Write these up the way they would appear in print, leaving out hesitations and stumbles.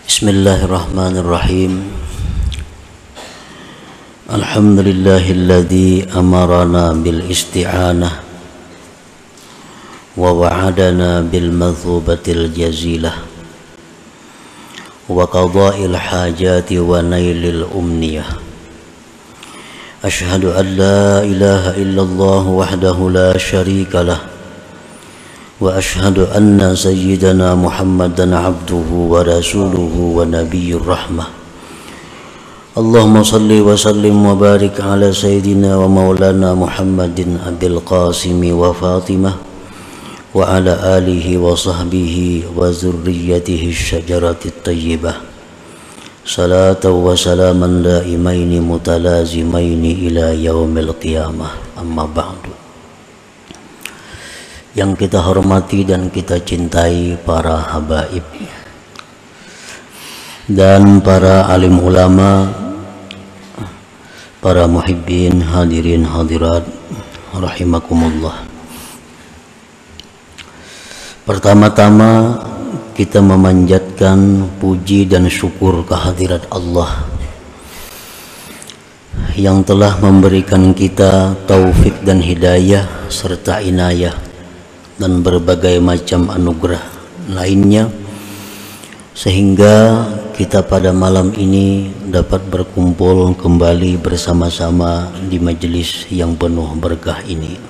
Bismillahirrahmanirrahim. Alhamdulillahilladzi amarana bil isti'anah wa wa'adana bil madhubatil jazilah wa qada'il hajati wa nailil umniyah. Ashhadu an la ilaha illallah wahdahu la syarika lah wa ashhadu anna sayyidana Muhammadan abduhu wa rasuluhu wa nabiyyur rahmah. Allahumma salli wa sallim wa barik ala sayyidina wa maulana Muhammadin abil qasimi wa Fatimah wa ala alihi wa sahbihi wa zurriyyatihi syajaratit tayyibah. Salatan wa salaman daimaini mutalazimaini ila yaumil qiyamah. Amma ba'du. Yang kita hormati dan kita cintai para habaib dan para alim ulama, para muhibbin, hadirin hadirat rahimakumullah. Pertama-tama kita memanjatkan puji dan syukur kehadirat Allah yang telah memberikan kita taufik dan hidayah serta inayah dan berbagai macam anugerah lainnya, sehingga kita pada malam ini dapat berkumpul kembali bersama-sama di majelis yang penuh berkah ini.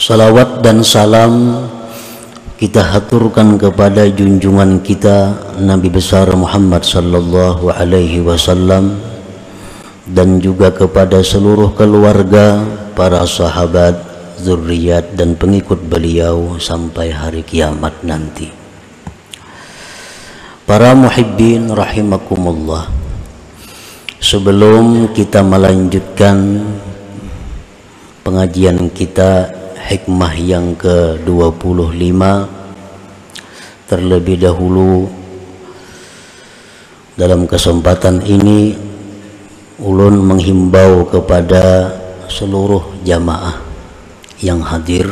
Salawat dan salam kita haturkan kepada junjungan kita Nabi besar Muhammad sallallahu alaihi wasallam dan juga kepada seluruh keluarga, para sahabat, zurriyat dan pengikut beliau sampai hari kiamat nanti. Para muhibbin rahimakumullah, sebelum kita melanjutkan pengajian kita hikmah yang ke-25, terlebih dahulu dalam kesempatan ini ulun menghimbau kepada seluruh jamaah yang hadir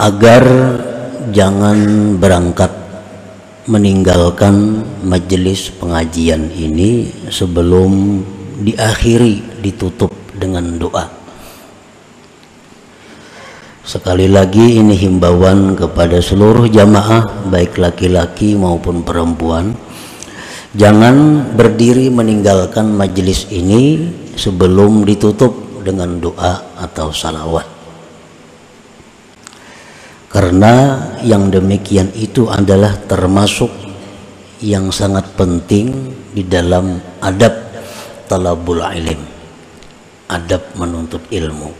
agar jangan berangkat meninggalkan majelis pengajian ini sebelum diakhiri, ditutup dengan doa. Sekali lagi ini himbauan kepada seluruh jamaah baik laki-laki maupun perempuan, jangan berdiri meninggalkan majelis ini sebelum ditutup dengan doa atau salawat, karena yang demikian itu adalah termasuk yang sangat penting di dalam adab talabul ilm, adab menuntut ilmu.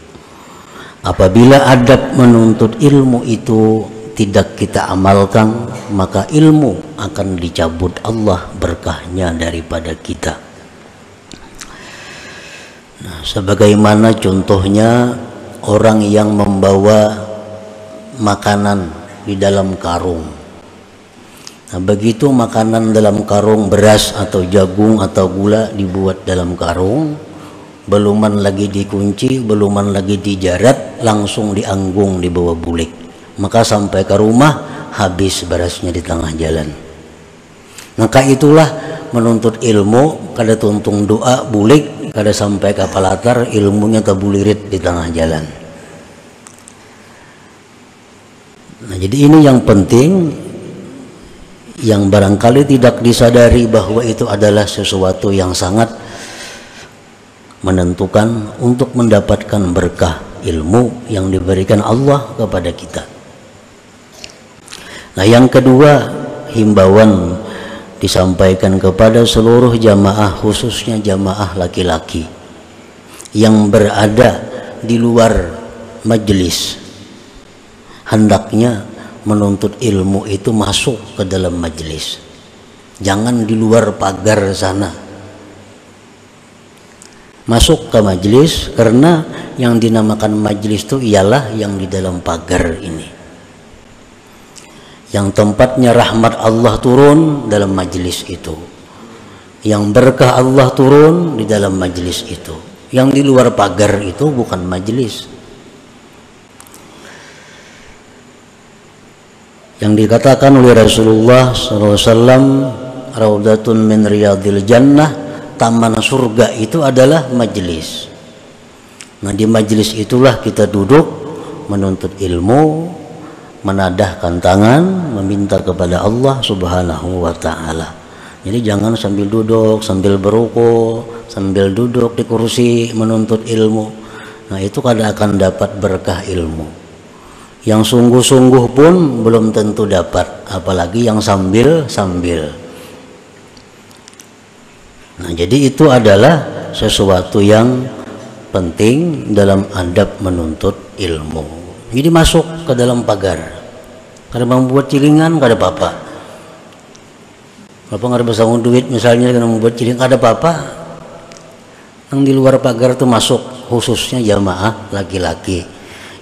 Apabila adab menuntut ilmu itu tidak kita amalkan, maka ilmu akan dicabut Allah berkahnya daripada kita. Nah, sebagaimana contohnya orang yang membawa makanan di dalam karung. Nah, begitu makanan dalam karung, beras atau jagung atau gula dibuat dalam karung, beluman lagi dikunci, beluman lagi dijarat, langsung dianggung dibawa bulik. Maka sampai ke rumah habis berasnya di tengah jalan. Maka itulah menuntut ilmu, kada tuntung doa bulik, kada sampai kapal latar, ilmunya tabulirit di tengah jalan. Nah, jadi ini yang penting, yang barangkali tidak disadari bahwa itu adalah sesuatu yang sangat menentukan untuk mendapatkan berkah ilmu yang diberikan Allah kepada kita. Nah, yang kedua, himbauan disampaikan kepada seluruh jamaah, khususnya jamaah laki-laki yang berada di luar majelis. Hendaknya menuntut ilmu itu masuk ke dalam majelis, jangan di luar pagar sana. Masuk ke majelis, karena yang dinamakan majelis itu ialah yang di dalam pagar ini, yang tempatnya rahmat Allah turun dalam majelis itu, yang berkah Allah turun di dalam majelis itu. Yang di luar pagar itu bukan majelis. yang dikatakan oleh Rasulullah SAW, raudatun min riyadil jannah, taman surga itu adalah majelis. Nah, di majelis itulah kita duduk menuntut ilmu, menadahkan tangan, meminta kepada Allah Subhanahu wa ta'ala. Jadi jangan sambil duduk, sambil beruku, sambil duduk di kursi menuntut ilmu. Nah, itu kada akan dapat berkah ilmu. Yang sungguh-sungguh pun belum tentu dapat, apalagi yang sambil-sambil. Nah, jadi itu adalah sesuatu yang penting dalam adab menuntut ilmu. Jadi masuk ke dalam pagar. Kada membuat cilingan, kada apa-apa. Bapak nggak bisa duit misalnya, kada membuat cilingan, kada apa-apa. Yang di luar pagar itu masuk, khususnya jamaah laki-laki.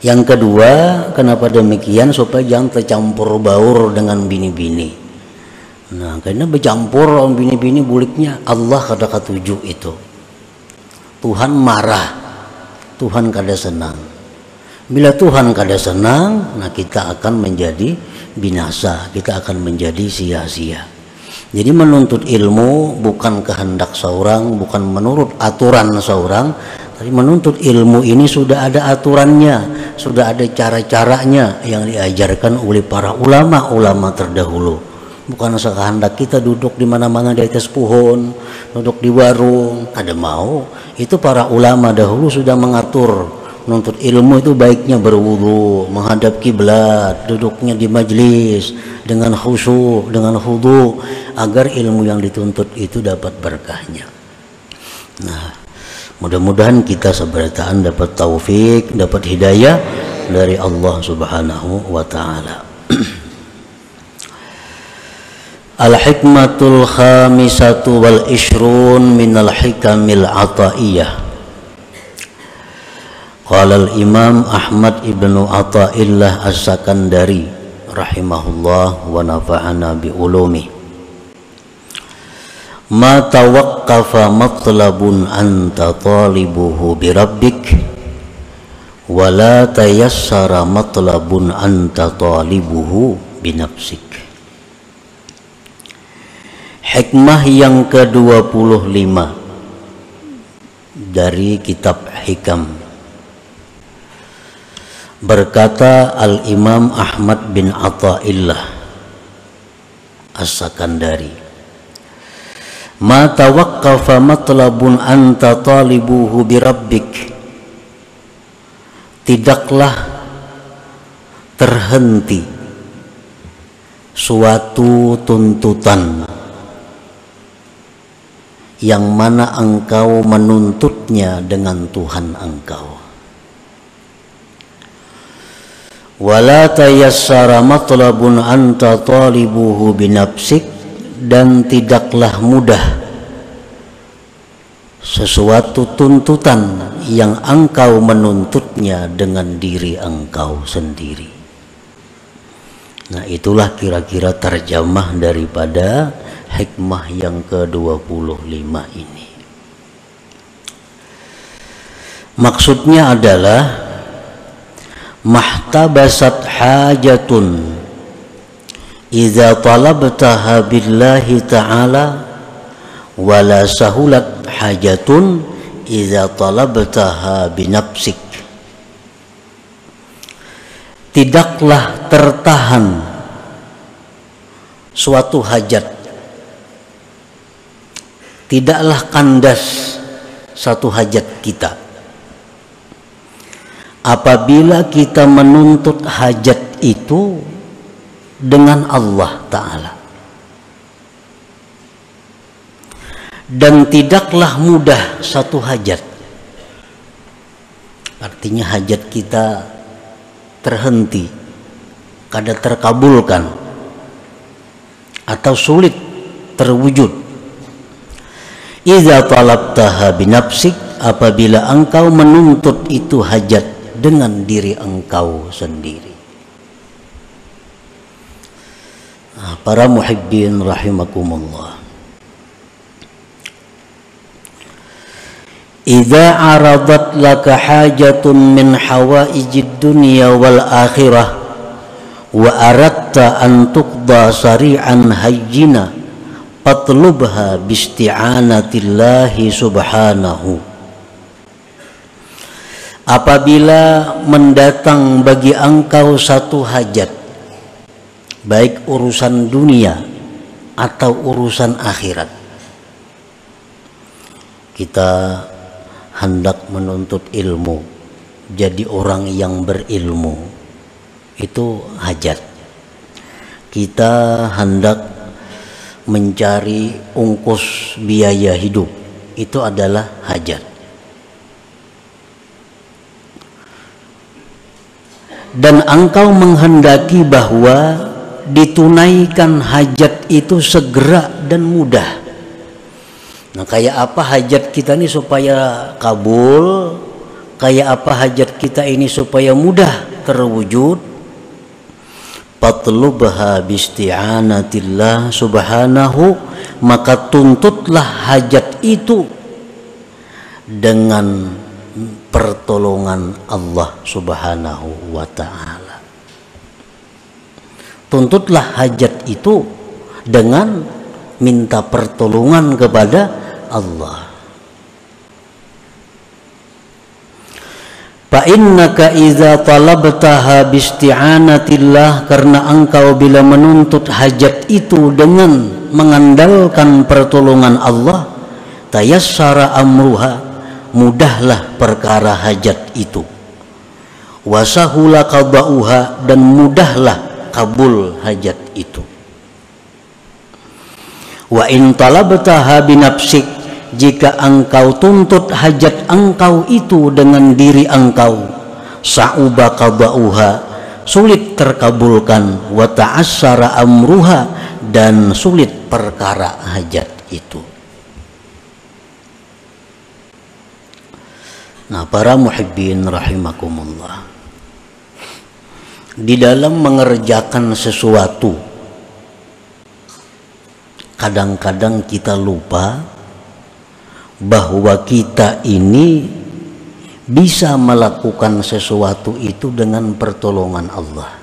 Yang kedua, kenapa demikian? Supaya jangan tercampur baur dengan bini-bini. Nah, karena bercampur orang bini-bini buliknya Allah kada katuju itu. Tuhan marah, Tuhan kada senang. Bila Tuhan kada senang, nah kita akan menjadi binasa, kita akan menjadi sia-sia. Jadi menuntut ilmu bukan kehendak seorang, bukan menurut aturan seorang. Tapi menuntut ilmu ini sudah ada aturannya, sudah ada cara-caranya yang diajarkan oleh para ulama-ulama terdahulu. Bukan sekehendak kita duduk di mana-mana di atas pohon, duduk di warung, kada mau. Itu para ulama dahulu sudah mengatur. Menuntut ilmu itu baiknya berwudu, menghadap kiblat, duduknya di majlis dengan khusyuk, dengan khudu, agar ilmu yang dituntut itu dapat berkahnya. Nah, mudah-mudahan kita seberataan dapat taufik, dapat hidayah dari Allah Subhanahu wa ta'ala. Al-hikmatul khamisatu wal ishrun minal hikamil ataiyah. Qala al-imam Ahmad ibnu Athaillah as-Sakandari rahimahullah wa nafa'ana bi ulumi. Ma tawaqqafa matlabun anta talibuhu bi rabbik wa la tayassara matlabun anta talibuhu bi nafsik. Hikmah yang ke-25 dari kitab Hikam. Berkata Al-Imam Ahmad bin Athaillah As-Sakandari, ma tawaqqafa matlabun anta talibuhu bi rabbik, tidaklah terhenti suatu tuntutan yang mana engkau menuntutnya dengan Tuhan engkau. Wala tayassara matlabun anta talibuhu binafsik, dan tidaklah mudah sesuatu tuntutan yang engkau menuntutnya dengan diri engkau sendiri. Nah, itulah kira-kira terjemah daripada hikmah yang ke-25 ini. Maksudnya adalah mahtabasat hajatun idza talabtaha billahi ta'ala wala sahulat hajatun idza talabtaha binafsik. Tidaklah tertahan suatu hajat, tidaklah kandas satu hajat kita apabila kita menuntut hajat itu dengan Allah Ta'ala. Dan tidaklah mudah satu hajat, artinya hajat kita terhenti, kada terkabulkan atau sulit terwujud. Idza talabtaha binafsik, apabila engkau menuntut itu hajat dengan diri engkau sendiri. Nah, para muhibbin rahimakumullah, idza aradat laka hajatun min hawaijid dunya wal akhirah wa aratta an tuqda sari'an hayyina fatlubha bisti'anatillahi subhanahu. Apabila mendatang bagi engkau satu hajat, baik urusan dunia atau urusan akhirat, kita hendak menuntut ilmu, jadi orang yang berilmu, itu hajat. Kita hendak mencari ungkus biaya hidup, itu adalah hajat. Dan engkau menghendaki bahwa ditunaikan hajat itu segera dan mudah. Nah, kayak apa hajat kita ini supaya kabul? Kayak apa hajat kita ini supaya mudah terwujud? Fatlubha bisti'anatillah subhanahu, maka tuntutlah hajat itu dengan pertolongan Allah subhanahu wa ta'ala. Tuntutlah hajat itu dengan minta pertolongan kepada Allah. Fa innaka idza talabtaha bisti'anatillah, karena engkau bila menuntut hajat itu dengan mengandalkan pertolongan Allah, tayassara amruha, mudahlah perkara hajat itu, wasahula qada'uha, dan mudahlah kabul hajat itu. Wa in talabtaha binafsik, jika engkau tuntut hajat engkau itu dengan diri engkau, sa'uba qada'uha, sulit terkabulkan, wa ta'assara amruha, dan sulit perkara hajat itu. Nah, para muhibbin rahimakumullah, di dalam mengerjakan sesuatu, kadang-kadang kita lupa bahwa kita ini bisa melakukan sesuatu itu dengan pertolongan Allah.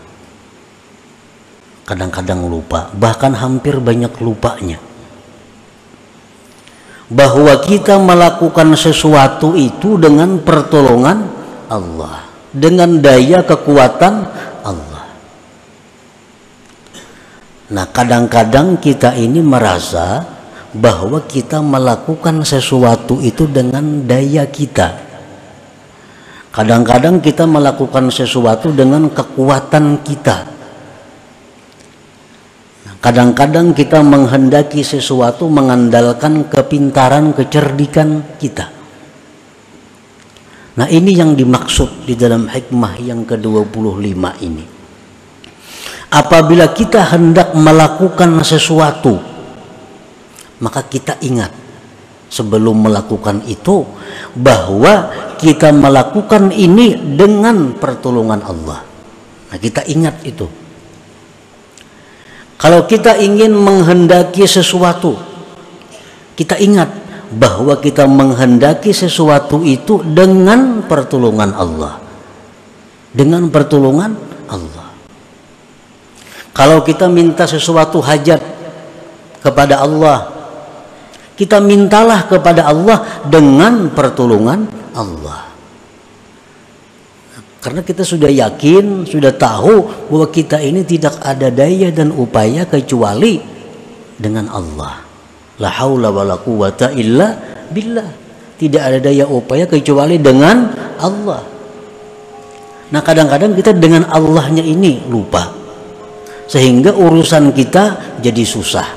Kadang-kadang lupa, bahkan hampir banyak lupanya, bahwa kita melakukan sesuatu itu dengan pertolongan Allah, dengan daya kekuatan Allah. Nah, kadang-kadang kita ini merasa bahwa kita melakukan sesuatu itu dengan daya kita. Kadang-kadang kita melakukan sesuatu dengan kekuatan kita. Kadang-kadang kita menghendaki sesuatu mengandalkan kepintaran, kecerdikan kita. Nah, ini yang dimaksud di dalam hikmah yang ke-25 ini. Apabila kita hendak melakukan sesuatu, maka kita ingat sebelum melakukan itu bahwa kita melakukan ini dengan pertolongan Allah. Nah, kita ingat itu. Kalau kita ingin menghendaki sesuatu, kita ingat bahwa kita menghendaki sesuatu itu dengan pertolongan Allah. Dengan pertolongan Allah. Kalau kita minta sesuatu hajat kepada Allah, kita mintalah kepada Allah dengan pertolongan Allah. Karena kita sudah yakin, sudah tahu bahwa kita ini tidak ada daya dan upaya kecuali dengan Allah. La haula wala quwata illa billah. Tidak ada daya upaya kecuali dengan Allah. Nah, kadang-kadang kita dengan Allahnya ini lupa, sehingga urusan kita jadi susah,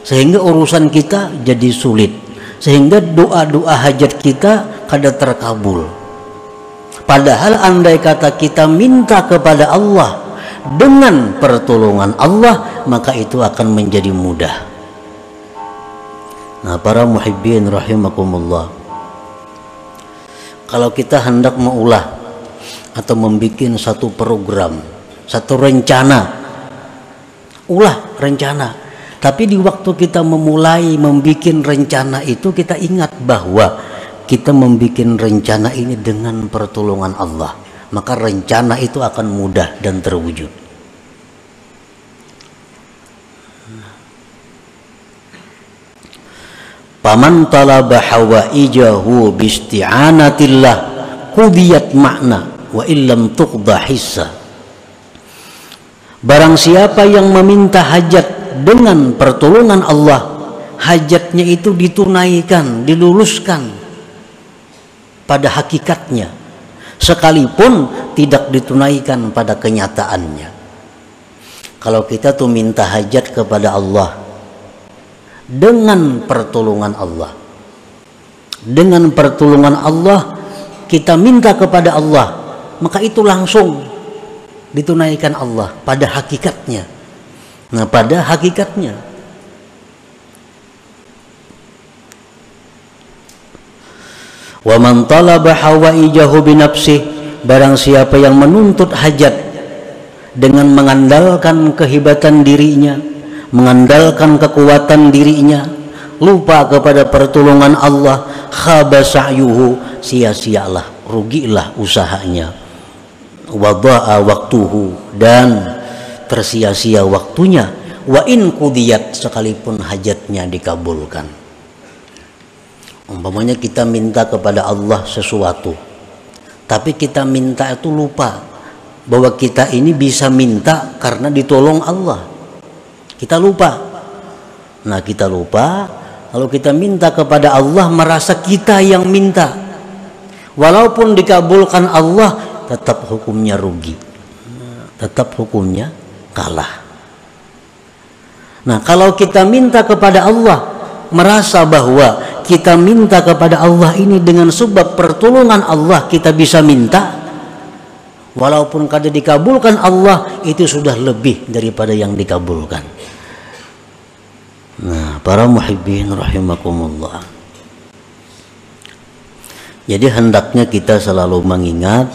sehingga urusan kita jadi sulit, sehingga doa-doa hajat kita kada terkabul. Padahal andai kata kita minta kepada Allah dengan pertolongan Allah, maka itu akan menjadi mudah. Nah, para muhibbin rahimakumullah, kalau kita hendak mengulah atau membuat satu program, satu rencana, ulah rencana. Tapi di waktu kita memulai membuat rencana itu, kita ingat bahwa kita membuat rencana ini dengan pertolongan Allah, maka rencana itu akan mudah dan terwujud. Paman talaba hawaijahu bisti'anatillah qudiyat makna wa illam tuqda hissa. Barang siapa yang meminta hajat dengan pertolongan Allah, hajatnya itu ditunaikan, diluluskan pada hakikatnya, sekalipun tidak ditunaikan pada kenyataannya. Kalau kita tuh minta hajat kepada Allah dengan pertolongan Allah, dengan pertolongan Allah kita minta kepada Allah, maka itu langsung ditunaikan Allah pada hakikatnya. Nah, pada hakikatnya. Wa man talaba hawaijahu binafsih, barang siapa yang menuntut hajat dengan mengandalkan kehebatan dirinya, mengandalkan kekuatan dirinya, lupa kepada pertolongan Allah, khaba sa'yuhu, sia-sialah, rugilah usahanya, wada'a waktuhu, dan tersia-sia waktunya, wa in qudiyat, sekalipun hajatnya dikabulkan. Umpamanya kita minta kepada Allah sesuatu, tapi kita minta itu lupa bahwa kita ini bisa minta karena ditolong Allah. Kita lupa. Nah, kita lupa, kalau kita minta kepada Allah merasa kita yang minta. Walaupun dikabulkan Allah, tetap hukumnya rugi. Tetap hukumnya kalah. Nah, kalau kita minta kepada Allah, merasa bahwa kita minta kepada Allah ini dengan sebab pertolongan Allah kita bisa minta, walaupun kada dikabulkan Allah, itu sudah lebih daripada yang dikabulkan. Nah, para muhibbin rahimakumullah. Jadi hendaknya kita selalu mengingat,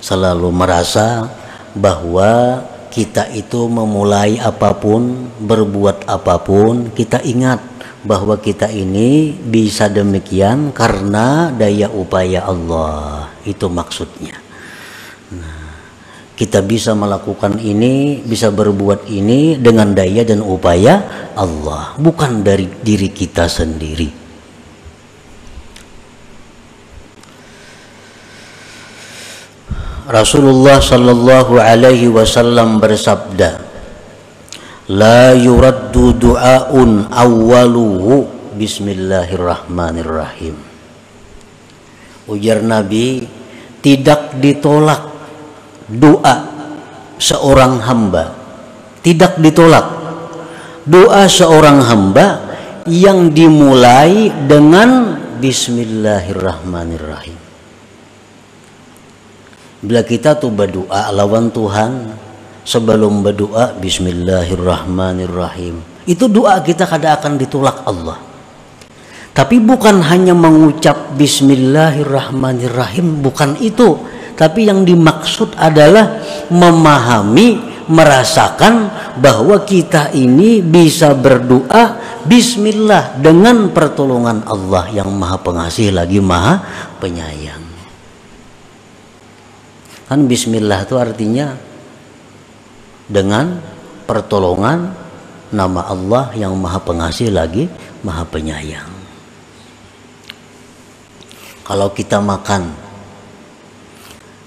selalu merasa bahwa kita itu memulai apapun, berbuat apapun, kita ingat bahwa kita ini bisa demikian karena daya upaya Allah. Itu maksudnya. Kita bisa melakukan ini, bisa berbuat ini dengan daya dan upaya Allah, bukan dari diri kita sendiri. Rasulullah sallallahu alaihi wasallam bersabda, la yuraddu du'aun awwaluhu bismillahirrahmanirrahim. Ujar Nabi, tidak ditolak doa seorang hamba, tidak ditolak doa seorang hamba yang dimulai dengan bismillahirrahmanirrahim. Bila kita tuh berdoa lawan Tuhan, sebelum berdoa bismillahirrahmanirrahim, itu doa kita kada akan ditolak Allah. Tapi bukan hanya mengucap bismillahirrahmanirrahim, bukan itu. Tapi yang dimaksud adalah memahami, merasakan bahwa kita ini bisa berdoa bismillah dengan pertolongan Allah yang maha pengasih lagi maha penyayang. Kan bismillah itu artinya dengan pertolongan nama Allah yang maha pengasih lagi maha penyayang. Kalau kita makan,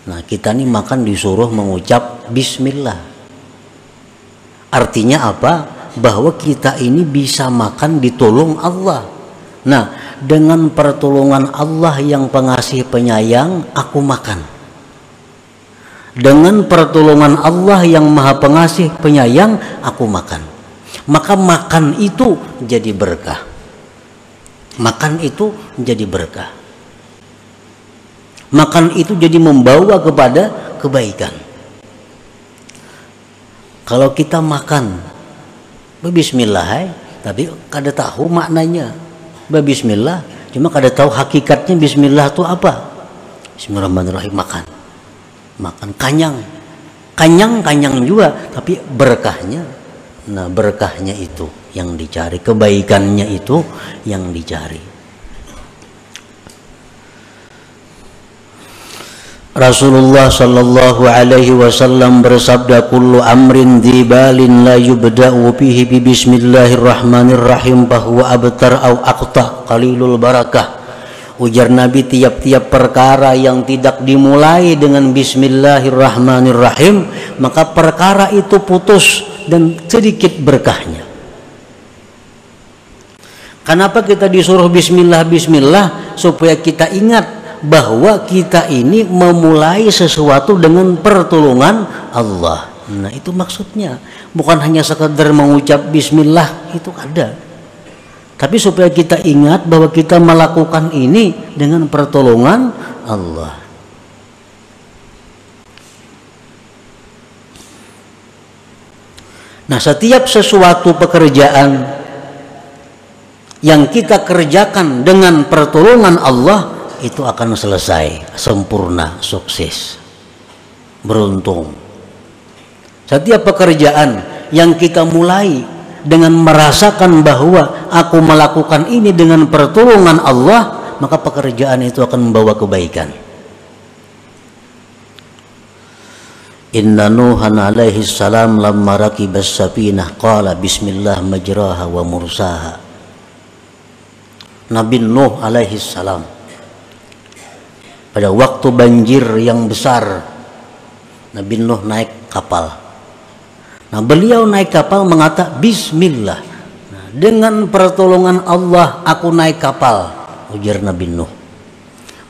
nah kita nih makan disuruh mengucap bismillah. Artinya apa? Bahwa kita ini bisa makan ditolong Allah. Nah, dengan pertolongan Allah yang pengasih penyayang, aku makan. Dengan pertolongan Allah yang maha pengasih penyayang, aku makan. Maka makan itu jadi berkah. Makan itu jadi berkah. Makan itu jadi membawa kepada kebaikan. Kalau kita makan bismillah, tapi kada tahu maknanya bismillah, cuma kada tahu hakikatnya bismillah itu apa. Bismillahirrahmanirrahim, makan kanyang juga, tapi berkahnya, nah berkahnya itu yang dicari, kebaikannya itu yang dicari. Rasulullah sallallahu alaihi wasallam bersabda, kullu amrin dzibalin la yubda'u fihi bi bismillahirrahmanirrahim fahuwa abtar au aqta qalilul barakah. Ujar Nabi, tiap-tiap perkara yang tidak dimulai dengan bismillahirrahmanirrahim, maka perkara itu putus dan sedikit berkahnya. Kenapa kita disuruh bismillah bismillah? Supaya kita ingat bahwa kita ini memulai sesuatu dengan pertolongan Allah. Nah, itu maksudnya. Bukan hanya sekadar mengucap bismillah, itu ada. Tapi supaya kita ingat bahwa kita melakukan ini dengan pertolongan Allah. Nah, setiap sesuatu pekerjaan yang kita kerjakan dengan pertolongan Allah, itu akan selesai, sempurna, sukses, beruntung. Setiap pekerjaan yang kita mulai dengan merasakan bahwa aku melakukan ini dengan pertolongan Allah, maka pekerjaan itu akan membawa kebaikan. Inna Nuhan alaihi salam lamma rakibas safinah qala bismillah majraha wa mursaha. Nabi Nuh alaihi salam pada waktu banjir yang besar, Nabi Nuh naik kapal. Nah, beliau naik kapal mengatakan bismillah. Nah, dengan pertolongan Allah aku naik kapal, ujar Nabi Nuh.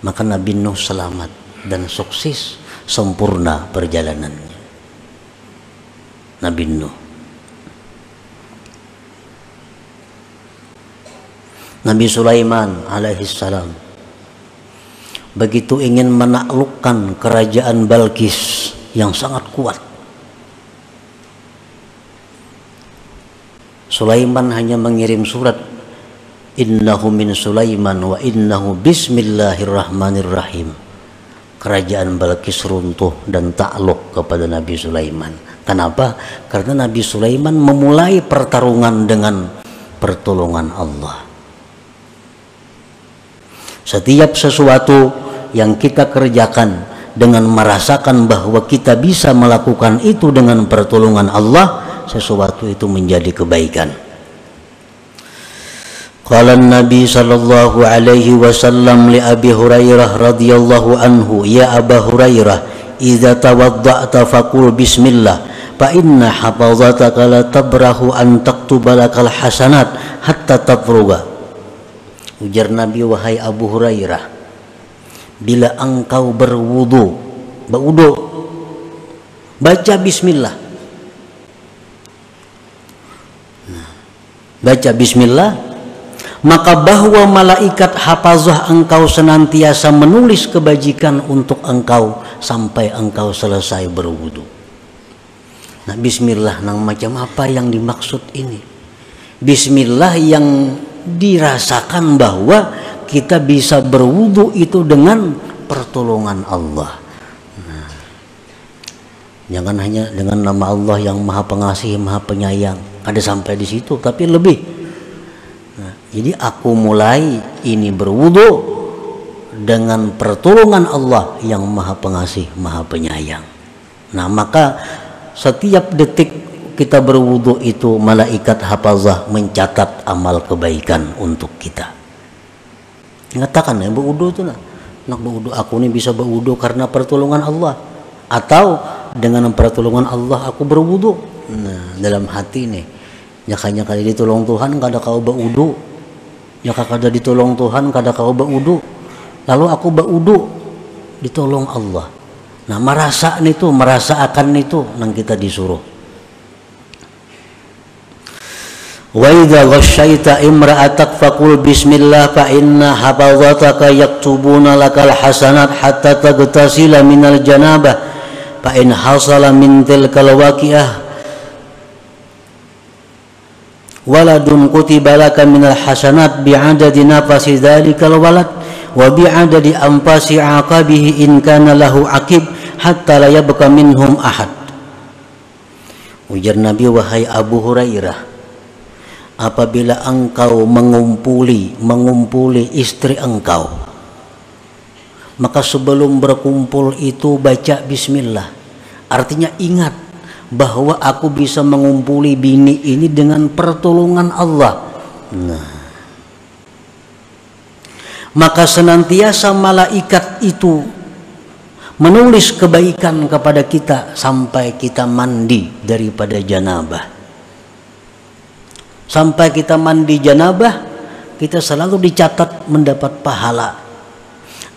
Maka Nabi Nuh selamat dan sukses, sempurna perjalanannya. Nabi Nuh. Nabi Sulaiman alaihissalam begitu ingin menaklukkan kerajaan Balqis yang sangat kuat, Sulaiman hanya mengirim surat, innahu min Sulaiman wa innahu bismillahirrahmanirrahim. Kerajaan Balqis runtuh dan takluk kepada Nabi Sulaiman. Kenapa? Karena Nabi Sulaiman memulai pertarungan dengan pertolongan Allah. Setiap sesuatu yang kita kerjakan dengan merasakan bahwa kita bisa melakukan itu dengan pertolongan Allah, sesuatu itu menjadi kebaikan. Qala Nabi sallallahu alaihi wasallam li Abi Hurairah radhiyallahu anhu, ya Aba Hurairah, idza tawadda'ta faqul bismillah fa inna hafazataka la tabrahu an taktuba lakal hasanat hatta tafruga. Ujar Nabi, wahai Abu Hurairah, bila engkau berwudu, baca bismillah. Nah, baca bismillah, maka bahwa malaikat hafazah engkau senantiasa menulis kebajikan untuk engkau sampai engkau selesai berwudu. Nah, bismillah nang macam apa yang dimaksud ini? Bismillah yang dirasakan bahwa kita bisa berwudu itu dengan pertolongan Allah. Nah, jangan hanya dengan nama Allah yang Maha Pengasih, Maha Penyayang, ada sampai di situ, tapi lebih. Nah, jadi aku mulai ini berwudu dengan pertolongan Allah yang Maha Pengasih, Maha Penyayang. Nah, maka setiap detik kita berwudu itu malaikat hafazah mencatat amal kebaikan untuk kita. Mengatakan ya, berwudu itu nak berwudu, aku ini bisa berwudu karena pertolongan Allah, atau dengan pertolongan Allah aku berwudu. Nah, dalam hati nih, nyakanya kada ditolong Tuhan kada kau berwudu, nyaka kada ditolong Tuhan kada kau berwudu, lalu aku berwudu ditolong Allah. Nah, merasakan itu nang kita disuruh. Wa idza ghasyaita imra'atak faqul bismillah fa inna hafazataka yaktubuna lakal hasanat hatta tagtasila minal janabah fa in hasala min tilkal waqi'ah waladun kutiba laka minal hasanat bi'adadi nafasi dzalikal walad wa bi'adadi anfasi aqabihi in kana lahu aqib hatta la yabqa minhum ahad. Ujar Nabi, wahai Abu Hurairah, apabila engkau mengumpuli istri engkau, Maka sebelum berkumpul itu baca bismillah. Artinya ingat bahwa aku bisa mengumpuli bini ini dengan pertolongan Allah. Nah, maka senantiasa malaikat itu menulis kebaikan kepada kita sampai kita mandi daripada janabah. Sampai kita mandi janabah, kita selalu dicatat mendapat pahala.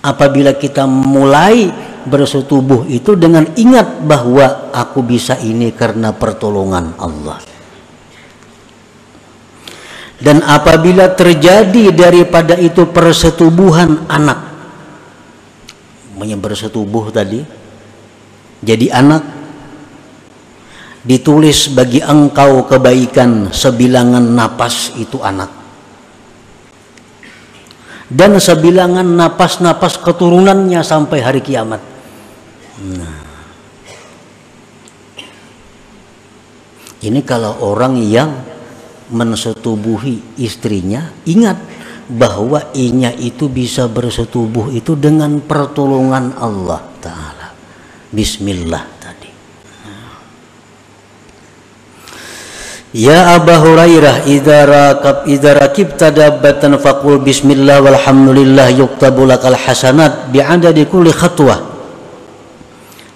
Apabila kita mulai bersetubuh itu dengan ingat bahwa aku bisa ini karena pertolongan Allah. Dan apabila terjadi daripada itu persetubuhan anak, bersetubuh tadi jadi anak, ditulis bagi engkau kebaikan sebilangan napas itu anak, dan sebilangan napas-napas keturunannya sampai hari kiamat. Nah, ini kalau orang yang mensetubuhi istrinya, ingat bahwa inya itu bisa bersetubuh itu dengan pertolongan Allah Ta'ala. Bismillah tadi. Ya Aba Hurairah, idza rakibta dabbatan faqul bismillah walhamdulillah yuktabu lakal hasanat bi'adadi kulli khatwah.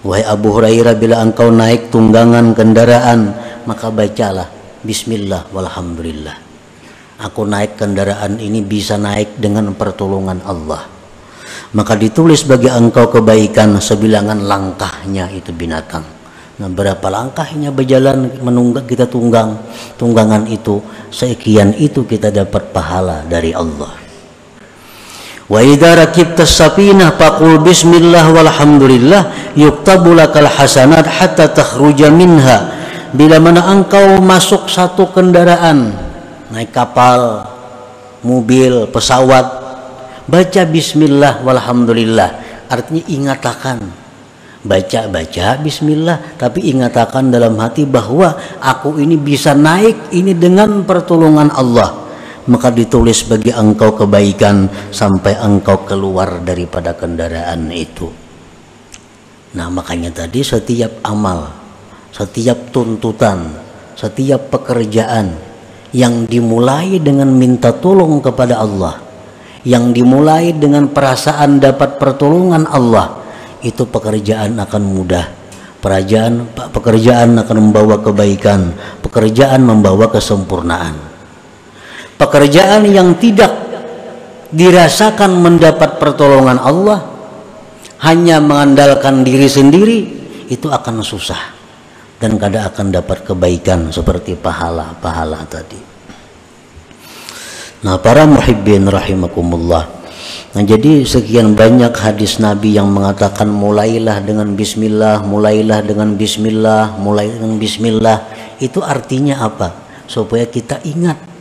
Wahai Abu Hurairah, bila engkau naik tunggangan kendaraan, maka bacalah bismillah walhamdulillah. Aku naik kendaraan ini bisa naik dengan pertolongan Allah. Maka ditulis bagi engkau kebaikan sebilangan langkahnya itu binatang. Nah, berapa langkahnya berjalan menunggak kita tunggangan itu, sekian itu kita dapat pahala dari Allah. Wa idza rakibtas safinah faqul bismillah walhamdulillah yuktabu lakal hasanat hatta takhruja minha. Bila mana engkau masuk satu kendaraan, naik kapal, mobil, pesawat, baca bismillah walhamdulillah, artinya ingatakan, baca bismillah, tapi ingatakan dalam hati bahwa aku ini bisa naik ini dengan pertolongan Allah. Maka ditulis bagi engkau kebaikan sampai engkau keluar daripada kendaraan itu. Nah, makanya tadi setiap amal, setiap tuntutan, setiap pekerjaan yang dimulai dengan minta tolong kepada Allah, yang dimulai dengan perasaan dapat pertolongan Allah, itu pekerjaan akan mudah. Pekerjaan akan membawa kebaikan, pekerjaan membawa kesempurnaan. Pekerjaan yang tidak dirasakan mendapat pertolongan Allah, hanya mengandalkan diri sendiri, itu akan susah dan kada akan dapat kebaikan seperti pahala-pahala tadi. Nah, para muhibbin rahimakumullah, nah, jadi sekian banyak hadis Nabi yang mengatakan mulailah dengan bismillah, mulailah dengan bismillah, mulai dengan bismillah. Itu artinya apa? Supaya kita ingat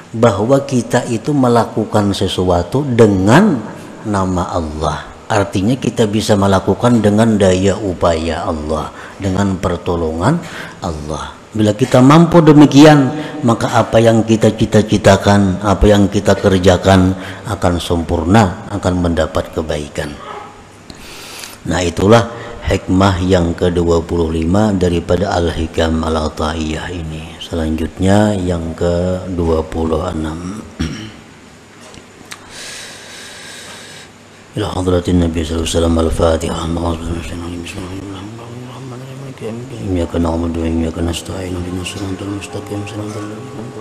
bahwa kita itu melakukan sesuatu dengan nama Allah. Artinya kita bisa melakukan dengan daya upaya Allah, dengan pertolongan Allah. Bila kita mampu demikian, maka apa yang kita cita-citakan, apa yang kita kerjakan akan sempurna, akan mendapat kebaikan. Nah, itulah hikmah yang ke-25 daripada Al-Hikam Al-Ata'iyah ini. Selanjutnya yang ke-26. Ila hadratin Nabi sallallahu alaihi wasallam al-Fatihah. Iyyaka na'budu wa iyyaka nasta'in. Ihdinas siratal mustaqim. Siratal ladzina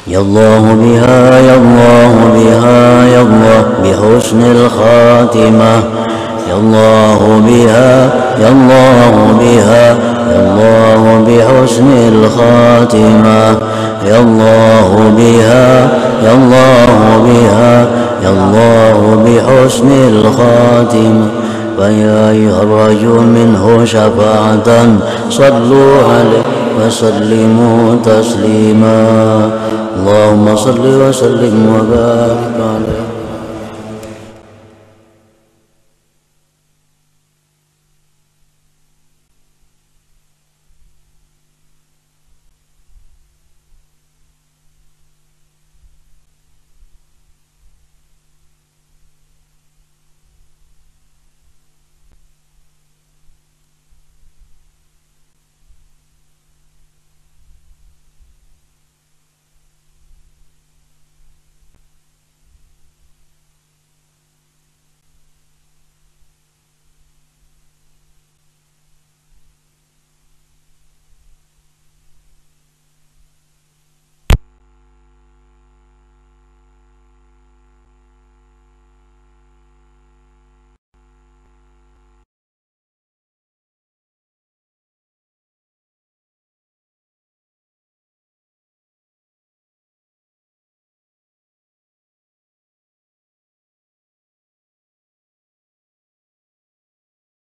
Ya Allah biha ya Allah biha ya Allah bihusnil khatimah. Ya Allah biha ya Allah biha ya Allah bihusnil khatimah. Ya Allah biha ya Allah biha ya Allah bihusnil khatimah. فيا أيها الرجل منه شفاعة صلوا عليه وسلموا تسليما. اللهم صل وسلم وبارك عليه.